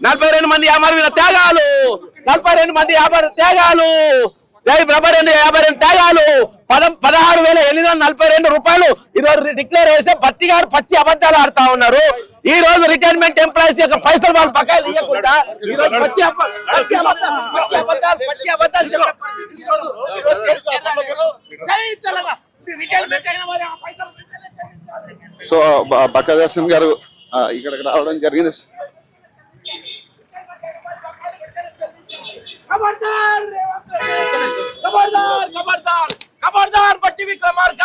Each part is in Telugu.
42 మంది అమరవీరుల త్యాగాలు, 42 మంది త్యాగాలు, జై బ్రహ్మరెడ్డి 52 త్యాగాలు, 16,842 రూపాయలు ఈరోజు డిక్లేర్ చేస్తే భర్తీ గారు పచ్చి అబద్ధాలు ఆడుతా ఉన్నారు. ఈ రోజు రిటైర్మెంట్ ఎంప్లాయీస్ యొక్క పైసలు వాళ్ళు పక్కాలు ఇవ్వకుండా ఈ రోజు పచ్చి అబద్ధాలు సో బక్కా దర్శన్ గారు ఇక్కడికి రావడం జరిగింది. ఖబర్దార్ బట్టి విక్రమార్క,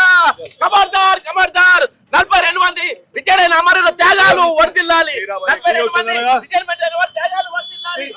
ఖబర్దార్ 42 మంది రిటైర్ అయిన అమరుల త్యాగాలు వర్ధిల్లాలి. 42 మంది రిటైర్మెంట్ అయిన వారి త్యాగాలు వర్ధిల్లాలి.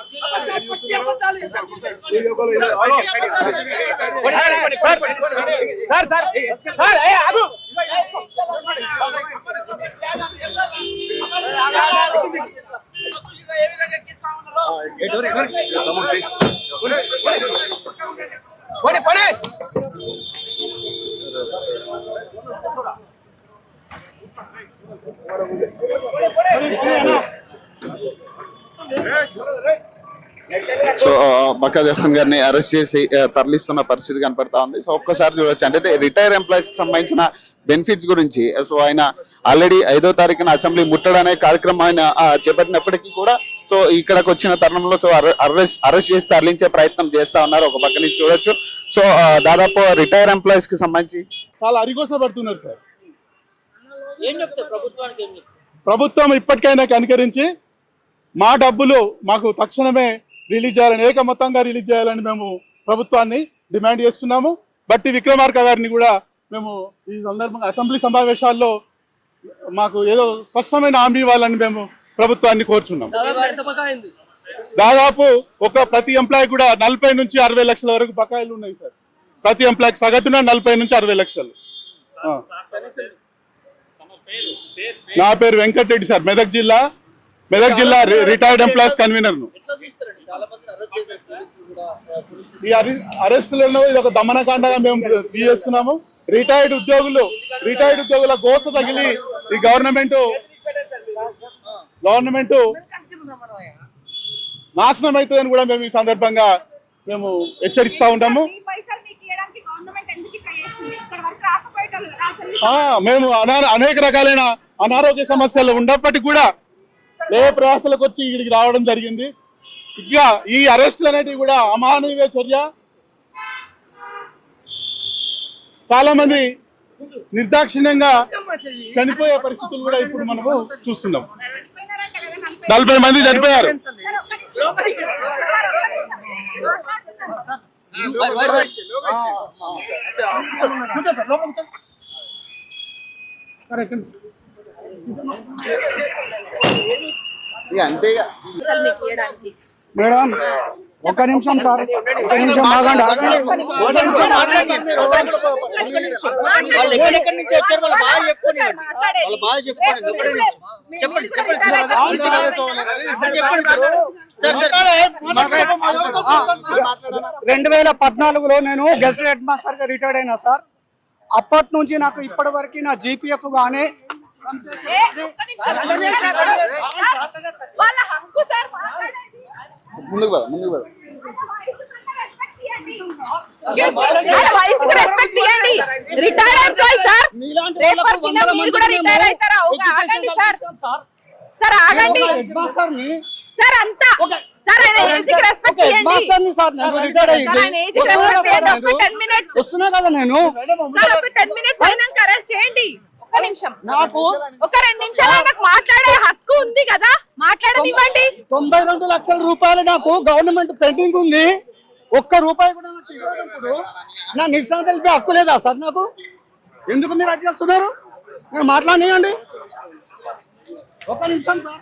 సో బక్కా దర్శన్ గారిని అరెస్ట్ చేసి తరలిస్తున్న పరిస్థితి కనపడతా ఉంది. సో ఒక్కసారి చూడొచ్చు అంటే రిటైర్ ఎంప్లాయీస్ కి సంబంధించిన బెనిఫిట్స్ గురించి. సో ఆయన ఆల్రెడీ 5వ తారీఖున అసెంబ్లీ ముట్టడనే కార్యక్రమం ఆయన చేపట్టినప్పటికీ కూడా సో ఇక్కడికి వచ్చిన తరుణంలో సో అరెస్ట్ చేసి తరలించే ప్రయత్నం చేస్తా ఉన్నారు. ఒక పక్క నుంచి చూడొచ్చు. సో దాదాపు రిటైర్ ఎంప్లాయీస్ కి సంబంధించి చాలా అరిగోసపడుతున్నారు సార్. ప్రభుత్వం ఇప్పటికైనా కనికరించి మా డబ్బులు మాకు తక్షణమే రిలీజ్ చేయాలని, ఏకమొత్తంగా రిలీజ్ చేయాలని మేము ప్రభుత్వాన్ని డిమాండ్ చేస్తున్నాము. బట్టి విక్రమార్క గారిని కూడా మేము ఈ సందర్భంగా అసెంబ్లీ సమావేశాల్లో మాకు ఏదో స్పష్టమైన హామీ ఇవ్వాలని మేము ప్రభుత్వాన్ని కోరుచున్నాం. దాదాపు ప్రతి ఎంప్లాయీ కూడా 40 నుంచి 60 లక్షల వరకు బకాయిలు ఉన్నాయి సార్. ప్రతి ఎంప్లాయీకి సగటున 40 నుంచి 60 లక్షలు. నా పేరు వెంకటరెడ్డి సార్, మెదక్ జిల్లా రిటైర్డ్ ఎంప్లాయీస్ కన్వీనర్ ను. ఈ అరెస్టులను ఇది ఒక దమనకాండగా మేము చేస్తున్నాము. రిటైర్డ్ ఉద్యోగుల గోస తగిలి ఈ గవర్నమెంట్ నాశనం అవుతుందని కూడా మేము ఈ సందర్భంగా మేము హెచ్చరిస్తా ఉంటాము. మేము అనేక రకాలైన అనారోగ్య సమస్యలు ఉన్నప్పటికీ కూడా ఏ ప్రయాసాలకు వచ్చి ఇక్కడికి రావడం జరిగింది. ఇక ఈ అరెస్టులు అనేటివి కూడా అమానవీయ చర్య. చాలా మంది నిర్దాక్షిణ్యంగా చనిపోయే పరిస్థితులు కూడా ఇప్పుడు మనము చూస్తున్నాం. 40 మంది చనిపోయారు. మేడం ఒక్క నిమిషం సార్, ఒక్క నిమిషం ఆగండి. రెండు 2014లో నేను గెస్ట్ హెడ్ మాస్టర్ గా రిటైర్డ్ అయినా సార్. అప్పటి నుంచి నాకు ఇప్పటి వరకు నా జీపీఎఫ్ గానే వస్తున్నా కదా నేను. నాకు ఒక 2 నిమిషాలు నాకు మాట్లాడే హక్కు ఉంది కదా, మాట్లాడనివ్వండి. 92 లక్షల రూపాయలు నాకు గవర్నమెంట్ పెండింగ్ ఉంది. ఒక్క రూపాయి కూడా నాకు ఇవ్వనప్పుడు నా నిరసన తెలిపే హక్కు లేదా సార్ నాకు? ఎందుకు మీరు అది చేస్తున్నారు? నేను మాట్లాడనివ్వండి. ఒక్క నిమిషం సార్.